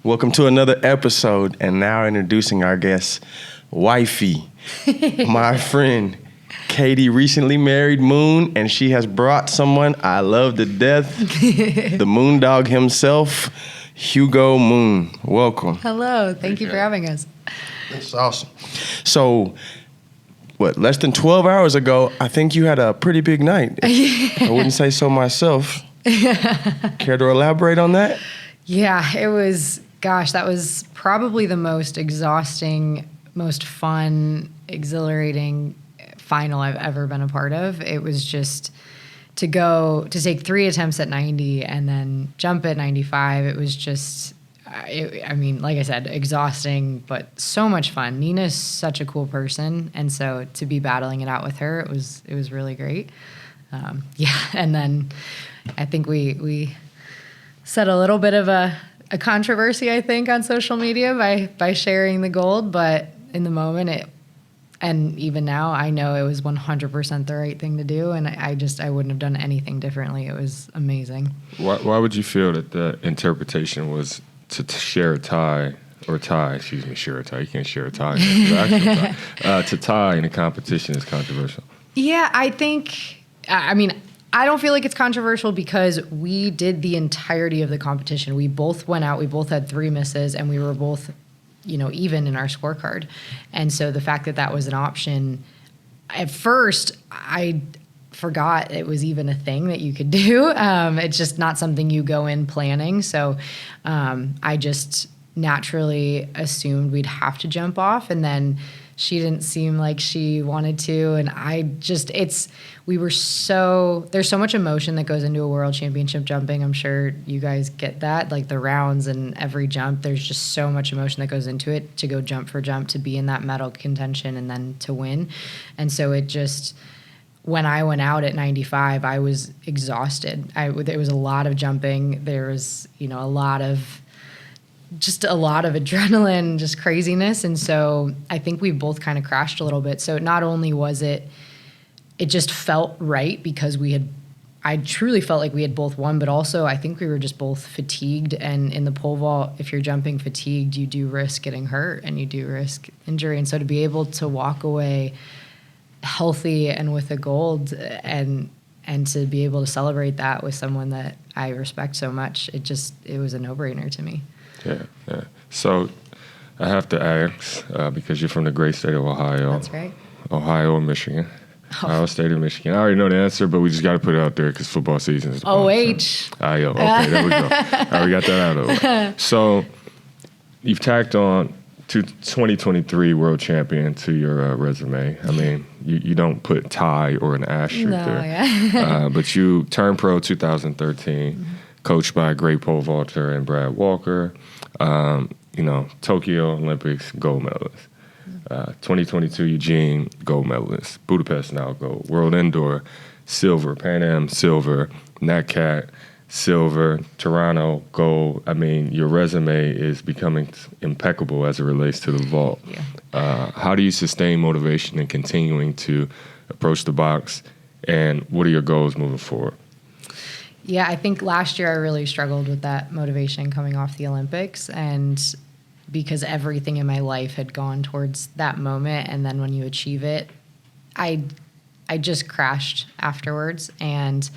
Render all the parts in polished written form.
Welcome to another episode, and now introducing our guest, wifey, my friend, Katie, recently married Moon, and she has brought someone I love to death, the Moon Dog himself, Hugo Moon. Welcome. Hello, thank you for having us. That's awesome. So, less than 12 hours ago, I think you had a pretty big night. I wouldn't say so myself. Care to elaborate on that? Yeah, it was, that was probably the most exhausting, most fun, exhilarating final I've ever been a part of. It was just to take 3 attempts at 90 and then jump at 95. It was just, like I said, exhausting, but so much fun. Nina's such a cool person, and so to be battling it out with her, it was really great. And then I think we set a little bit of a controversy, I think, on social media by sharing the gold, but in the moment, and even now, I know it was 100% the right thing to do, and I wouldn't have done anything differently. It was amazing. Why would you feel that the interpretation was to share a tie, share a tie, you can't share a tie, to tie in a competition is controversial? Yeah, I think, I don't feel like it's controversial because we did the entirety of the competition. We both went out, we both had 3 misses, and we were both, even in our scorecard. And so the fact that that was an option, at first, I forgot it was even a thing that you could do. It's just not something you go in planning. So I just naturally assumed we'd have to jump off, and then she didn't seem like she wanted to, and there's so much emotion that goes into a world championship jumping. I'm sure you guys get that, like the rounds and every jump, there's just so much emotion that goes into it to go jump for jump, to be in that medal contention and then to win. And so when I went out at 95, I was exhausted. There was a lot of jumping. There was, a lot of adrenaline, just craziness. And so I think we both kind of crashed a little bit. So not only was it just felt right because I truly felt like we had both won, but also I think we were just both fatigued. And in the pole vault, if you're jumping fatigued, you do risk getting hurt and you do risk injury. And so to be able to walk away healthy and with a gold and to be able to celebrate that with someone that I respect so much, it was a no-brainer to me. Yeah. So I have to ask, because you're from the great state of Ohio. That's right. Ohio or Michigan? Ohio State or Michigan? I already know the answer, but we just got to put it out there because football season is upon. OH. IO. Okay, there we go. All right, we got that out of the way. So you've tacked on 2023 world champion to your resume. I mean, you don't put tie or an asterisk there. Yeah. But you turned pro 2013, coached by a great pole vaulter and Brad Walker. Tokyo Olympics gold medalist. 2022 Eugene gold medalist. Budapest now gold. World Indoor silver. Pan Am silver. NatCat silver. Toronto gold. I mean, your resume is becoming impeccable as it relates to the vault. Yeah. How do you sustain motivation and continuing to approach the box? And what are your goals moving forward? Yeah, I think last year I really struggled with that motivation coming off the Olympics, and because everything in my life had gone towards that moment, and then when you achieve it, I just crashed afterwards. And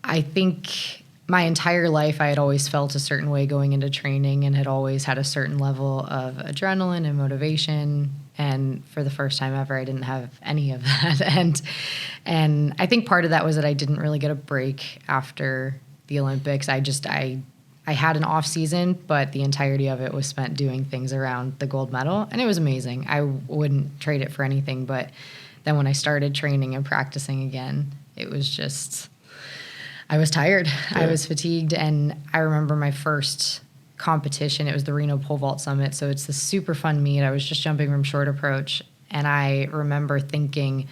I think my entire life I had always felt a certain way going into training and had always had a certain level of adrenaline and motivation. And for the first time ever, I didn't have any of that. And I think part of that was that I didn't really get a break after the Olympics. I had an off season, but the entirety of it was spent doing things around the gold medal, and it was amazing. I wouldn't trade it for anything. But then when I started training and practicing again, it was just, I was tired. Yeah. I was fatigued. And I remember my first competition, it was the Reno Pole Vault Summit. So it's this super fun meet. I was just jumping from short approach. And I remember thinking,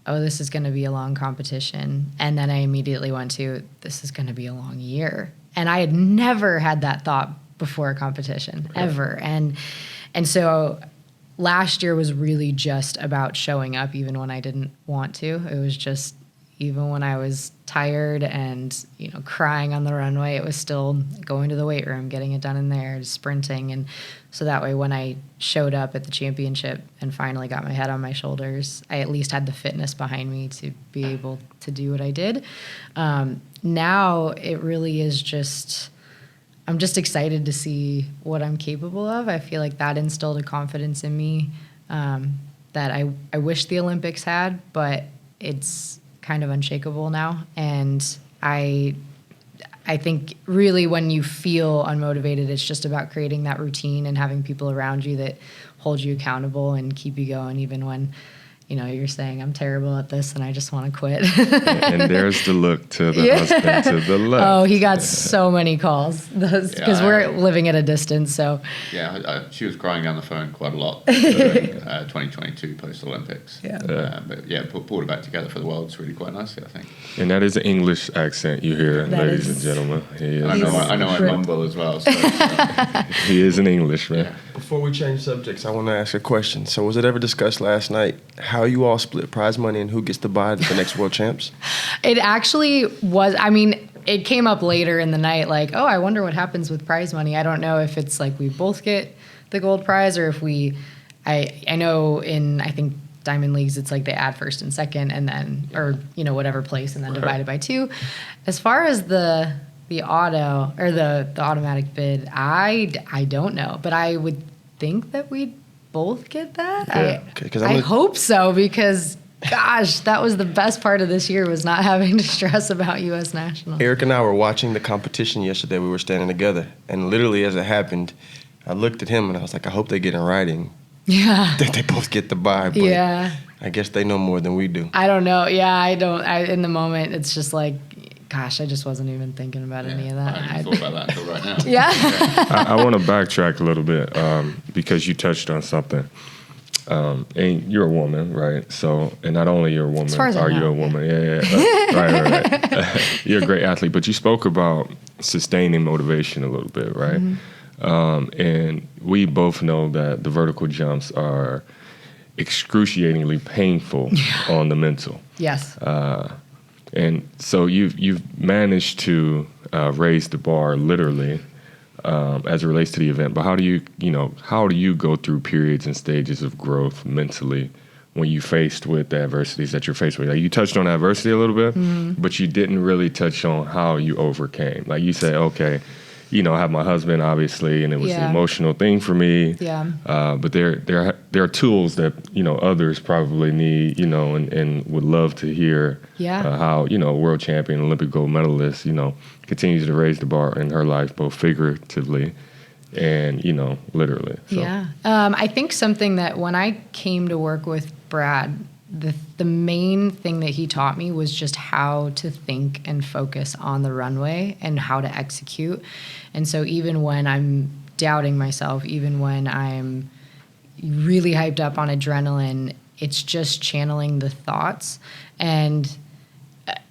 oh, this is going to be a long competition. And then I immediately went to, this is going to be a long year. And I had never had that thought before a competition, ever. And so last year was really just about showing up even when I didn't want to. It was just, even when I was tired and, crying on the runway, it was still going to the weight room, getting it done in there, sprinting. And so that way when I showed up at the championship and finally got my head on my shoulders, I at least had the fitness behind me to be able to do what I did. Now it really is just, I'm just excited to see what I'm capable of. I feel like that instilled a confidence in me that I wish the Olympics had, but it's kind of unshakable now. And I think really when you feel unmotivated, it's just about creating that routine and having people around you that hold you accountable and keep you going even when, you're saying I'm terrible at this and I just want to quit. And there's the look to the husband to the left. Oh, he got so many calls because we're living at a distance. So she was crying down the phone quite a lot during 2022 post-Olympics. But pulled it back together for the Worlds really quite nicely, I think. And that is an English accent you hear, ladies and gentlemen. I know I mumble as well. So, he is an Englishman. Yeah. Before we change subjects, I want to ask a question. So was it ever discussed last night how you all split prize money and who gets to buy the next World Champs? It actually was, it came up later in the night, like, oh, I wonder what happens with prize money. I don't know if it's like we both get the gold prize or if I know I think Diamond Leagues, it's like they add first and second and then, or, whatever place and then divided by two. As far as the auto or the automatic bid, I don't know, but I would think that we'd both get that. Yeah. I hope so because gosh, that was the best part of this year was not having to stress about U.S. Nationals. Eric and I were watching the competition yesterday. We were standing together, and literally as it happened, I looked at him and I was like, I hope they get in writing. Yeah. That they both get the buy. But yeah. I guess they know more than we do. I don't know. Yeah, I don't. In the moment, it's just like, gosh, I just wasn't even thinking about any of that. I hadn't thought about that until right now. Yeah. I want to backtrack a little bit because you touched on something. And you're a woman, right? So, and not only you're a woman, are you a woman? Yeah. Right. You're a great athlete, but you spoke about sustaining motivation a little bit, right? Mm-hmm. And we both know that the vertical jumps are excruciatingly painful on the mental. Yes. And so you've managed to raise the bar literally as it relates to the event. But how do you go through periods and stages of growth mentally when you faced with the adversities that you're faced with? Like you touched on adversity a little bit, but you didn't really touch on how you overcame. Like you said, okay, I have my husband obviously, and it was an emotional thing for me. Yeah. But there are tools that others probably need, and would love to hear how world champion, Olympic gold medalist, continues to raise the bar in her life, both figuratively and literally. So. Yeah. I think something that when I came to work with Brad, the main thing that he taught me was just how to think and focus on the runway and how to execute. And so even when I'm doubting myself, even when I'm really hyped up on adrenaline, it's just channeling the thoughts. And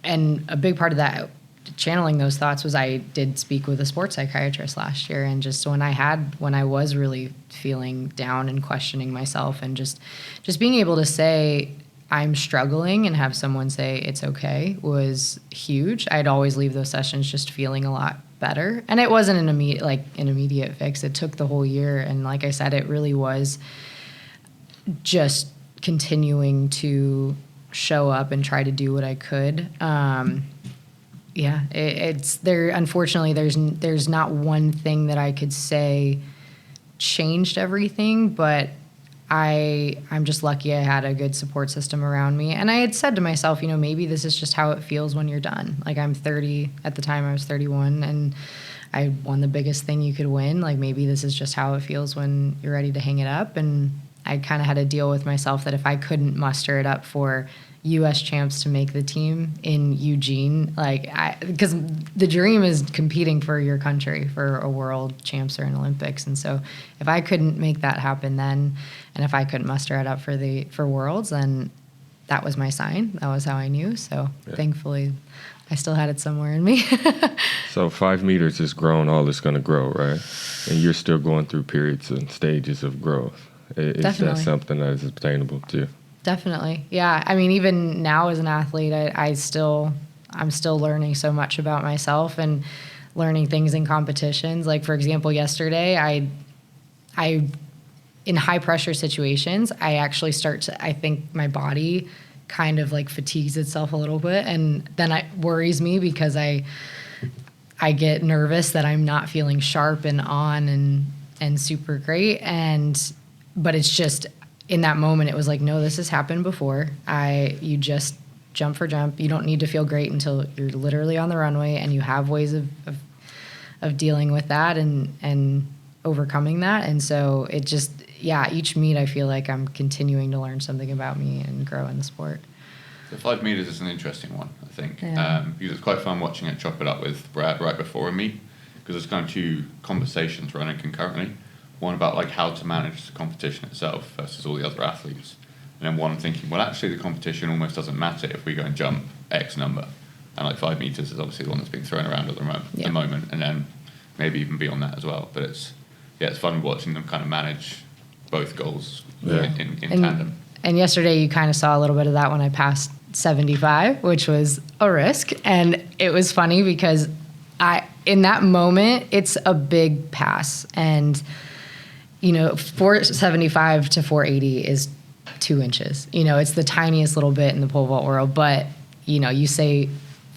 a big part of that, channeling those thoughts, was I did speak with a sports psychiatrist last year. And just when I was really feeling down and questioning myself and just being able to say, I'm struggling and have someone say it's okay was huge. I'd always leave those sessions just feeling a lot better. And it wasn't an immediate fix. It took the whole year. And like I said, it really was just continuing to show up and try to do what I could. It's there. Unfortunately, there's not one thing that I could say changed everything, but I'm just lucky I had a good support system around me. And I had said to myself, maybe this is just how it feels when you're done. Like I'm 30, at the time I was 31, and I won the biggest thing you could win. Like maybe this is just how it feels when you're ready to hang it up. And I kind of had to deal with myself that if I couldn't muster it up for U.S. champs to make the team in Eugene, because the dream is competing for your country for a world champs or an Olympics. And so if I couldn't make that happen then, and if I couldn't muster it up for worlds, then that was my sign. That was how I knew. So thankfully I still had it somewhere in me. So 5 meters has grown all it's going to grow, right? And you're still going through periods and stages of growth. Is Definitely. that something that is obtainable too? definitely. Yeah. I mean, even now as an athlete, I'm still learning so much about myself and learning things in competitions. Like, for example, yesterday, I in high pressure situations, I actually I think my body kind of like fatigues itself a little bit. And then it worries me because I get nervous that I'm not feeling sharp and on and super great. But it's just in that moment, it was like, no, this has happened before. You just jump for jump. You don't need to feel great until you're literally on the runway, and you have ways of dealing with that and overcoming that. And so it just, each meet I feel like I'm continuing to learn something about me and grow in the sport. The 5 meters is an interesting one, I think, Yeah. because it's quite fun watching it chop it up with Brad right before a meet, because there's kind of 2 conversations running concurrently. One about like how to manage the competition itself versus all the other athletes, and then one thinking, well, actually the competition almost doesn't matter if we go and jump X number, and like 5 meters is obviously the one that's being thrown around at the moment, and then maybe even beyond that as well. But it's fun watching them kind of manage both goals in tandem. And yesterday you kind of saw a little bit of that when I passed 75, which was a risk. And it was funny because in that moment, it's a big pass. And, 475 to 480 is 2 inches. It's the tiniest little bit in the pole vault world. But, you say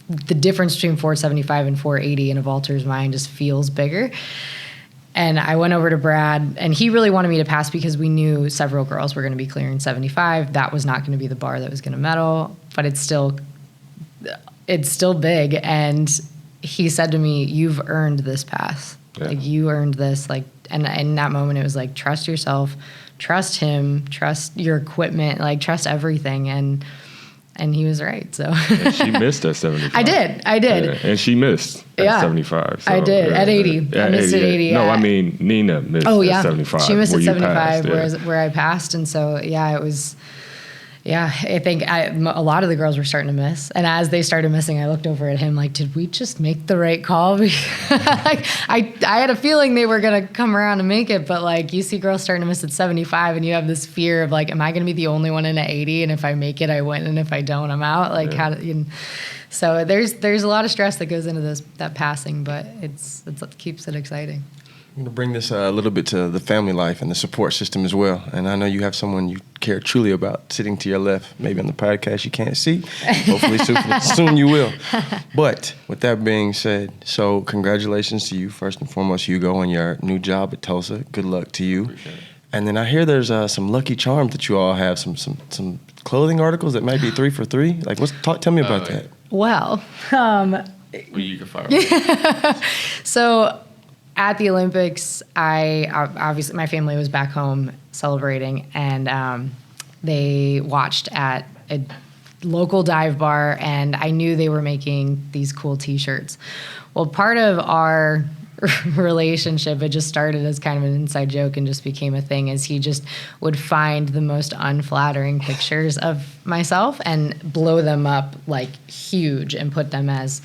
the difference between 475 and 480 in a vaulter's mind just feels bigger. And I went over to Brad, and he really wanted me to pass because we knew several girls were going to be clearing 75. That was not going to be the bar that was going to medal, but it's still big. And he said to me, "You've earned this pass. Yeah. Like, you earned this." Like, and in that moment, it was like, trust yourself, trust him, trust your equipment, like trust everything. And he was right. So And she missed at 75. I did. Yeah, and she missed at 75. So, I did at 80. I missed at 80. No, I mean Nina missed at 75. She missed at 75, passed, where I passed, and so it was. Yeah, I think a lot of the girls were starting to miss, and as they started missing, I looked over at him like, "Did we just make the right call?" I had a feeling they were gonna come around and make it, but like you see girls starting to miss at 75, and you have this fear of like, "Am I gonna be the only one in at 80? And if I make it, I win, and if I don't, I'm out." Like so there's a lot of stress that goes into that passing, but it's what keeps it exciting. I'm going to bring this a little bit to the family life and the support system as well. And I know you have someone you care truly about sitting to your left, maybe on the podcast you can't see. Hopefully soon you will. But with that being said, so congratulations to you, first and foremost, Hugo, on your new job at Tulsa. Good luck to you. Appreciate it. And then I hear there's some lucky charms that you all have, some clothing articles that might be 3 for 3. Like, tell me about that. Well, Well, you can fire away. so at the Olympics, obviously my family was back home celebrating, and they watched at a local dive bar, and I knew they were making these cool T-shirts. Well, part of our relationship, it just started as kind of an inside joke and just became a thing, is he just would find the most unflattering pictures of myself and blow them up like huge and put them as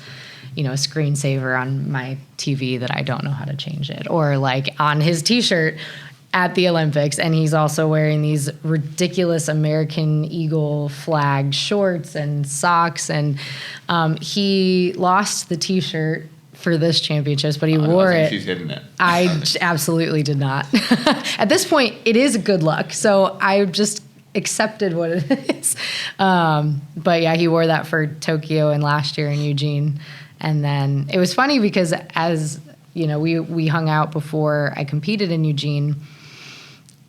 a screensaver on my TV that I don't know how to change it, or like on his T-shirt at the Olympics. And he's also wearing these ridiculous American Eagle flag shorts and socks. And he lost the T-shirt for this championships, but he wore I think it. She's hidden it. I absolutely did not. At this point, it is good luck. So I just accepted what it is. But yeah, he wore that for Tokyo and last year in Eugene. And then it was funny because as we hung out before I competed in Eugene,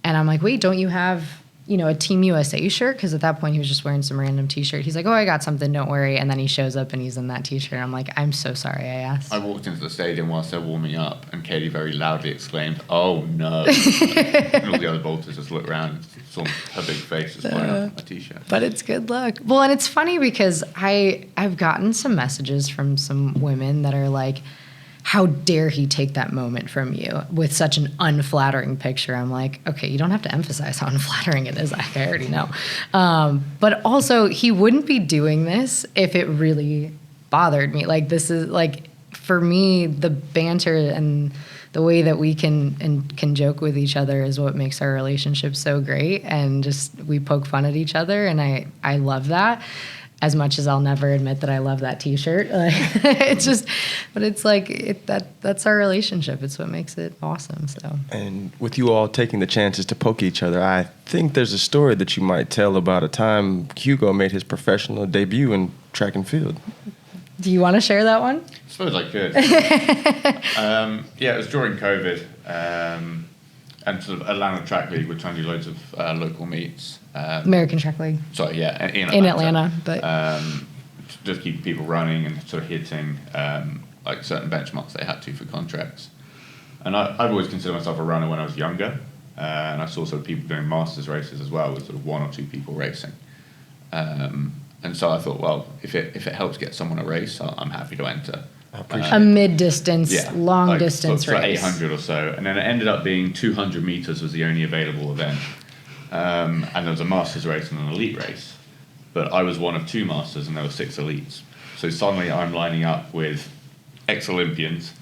and I'm like, wait, don't you have a Team USA shirt? Because at that point he was just wearing some random T-shirt. He's like, oh, I got something, don't worry. And then he shows up and he's in that T-shirt. I'm like, I'm so sorry I asked. I walked into the stadium whilst they're warming up, and Katie very loudly exclaimed, "Oh no!" And all the other bolters just looked around and saw her big face just wearing a T-shirt. But it's good luck. Well, and it's funny because I've gotten some messages from some women that are like, how dare he take that moment from you with such an unflattering picture? I'm like, okay, you don't have to emphasize how unflattering it is. I already know. But also, he wouldn't be doing this if it really bothered me. Like, this is like, for me, the banter and the way that we can joke with each other is what makes our relationship so great. And just we poke fun at each other, and I love that. As much as I'll never admit that I love that T-shirt, it's just, but it's like that's our relationship. It's what makes it awesome. So, and with you all taking the chances to poke each other, I think there's a story that you might tell about a time Hugo made his professional debut in track and field. Do you want to share that one? I suppose I could. Yeah, it was during COVID, and sort of Atlanta Track League. We're trying to do loads of local meets. American Track League. Sorry, yeah, in Atlanta, but just keep people running and sort of hitting like certain benchmarks they had to for contracts. And I've always considered myself a runner when I was younger, and I saw sort of people doing masters races as well, with sort of 1 or 2 people racing. And so I thought, well, if it helps get someone a race, I'm happy to enter. I appreciate a mid-distance, long distance sort of race. 800 or so. And then it ended up being 200 meters was the only available event. And there was a masters race and an elite race. But I was one of 2 masters and there were 6 elites. So suddenly I'm lining up with ex-Olympians.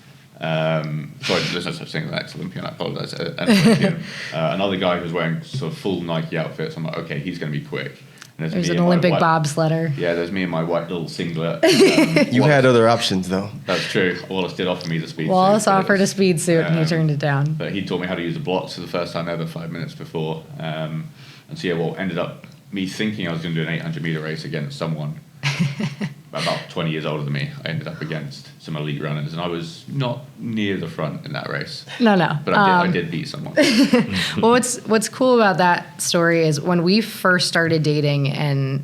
Sorry, there's no such thing as an ex-Olympian, I apologize. An Olympian. Another guy who's wearing sort of full Nike outfits. I'm like, okay, he's going to be quick. There's an Olympic bobsledder. Yeah, there's me in my white little singlet. You had other options, though. That's true. Wallace did offer me the speed suit. Wallace offered a speed suit, and he turned it down. But he taught me how to use the blocks for the first time ever 5 minutes before. And so, yeah, well, ended up me thinking I was going to do an 800-meter race against someone about 20 years older than me. I ended up against some elite runners, and I was not near the front in that race. No. But I did beat someone. Well, what's cool about that story is when we first started dating and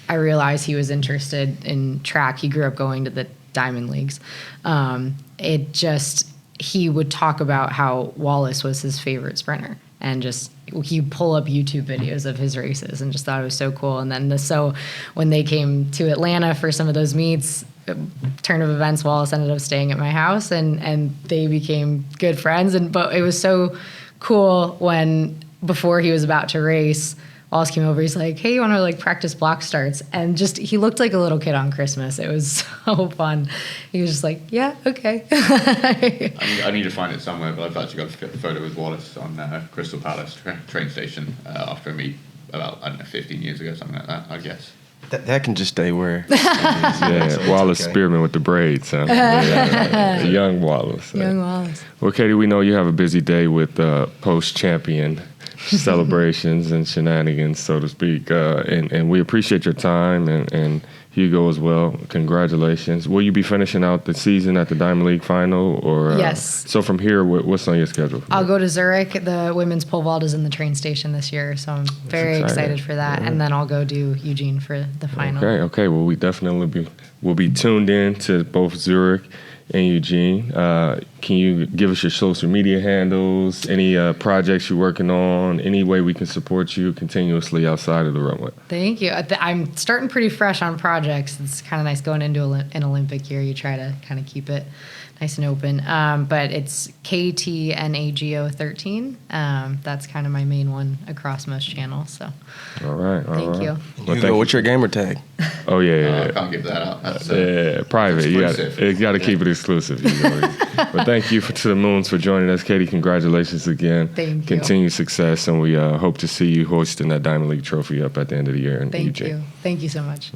I realized he was interested in track, he grew up going to the Diamond Leagues. He would talk about how Wallace was his favorite sprinter. And just he'd pull up YouTube videos of his races and just thought it was so cool. And then so when they came to Atlanta for some of those meets, turn of events, Wallace ended up staying at my house and they became good friends. But it was so cool when before he was about to race, Wallace came over. He's like, "Hey, you want to like practice block starts?" And just he looked like a little kid on Christmas. It was so fun. He was just like, "Yeah, okay." I need to find it somewhere, but I've actually got a photo with Wallace on Crystal Palace train station after a meet about 15 years ago, something like that, I guess. That can just stay where. Yeah, Wallace okay. Spearman with the braids. Huh? Young Wallace. Young Wallace. Well, Katie, we know you have a busy day with post-champion celebrations and shenanigans, so to speak. And we appreciate your time and Hugo as well. Congratulations. Will you be finishing out the season at the Diamond League final? Or yes. So from here, what's on your schedule? I'll go to Zurich. The women's pole vault is in the train station this year, so I'm very excited for that. Yeah. And then I'll go do Eugene for the final. Okay. Well, we definitely will be tuned in to both Zurich and Eugene. Can you give us your social media handles, any projects you're working on, any way we can support you continuously outside of the runway? Thank you. I'm starting pretty fresh on projects. It's kind of nice going into an Olympic year. You try to kind of keep it nice and open. But it's KTNAGO13. That's kind of my main one across most channels. So. All right. Thank you. Well, Hugo, what's your gamer tag? Oh, yeah. I can't give that out. That's private. Exclusive. You got to keep it exclusive. But thank you to the Moons for joining us. Katie, congratulations again. Thank you. Continued success, and we hope to see you hoisting that Diamond League trophy up at the end of the year in Eugene. Thank you. Thank you so much.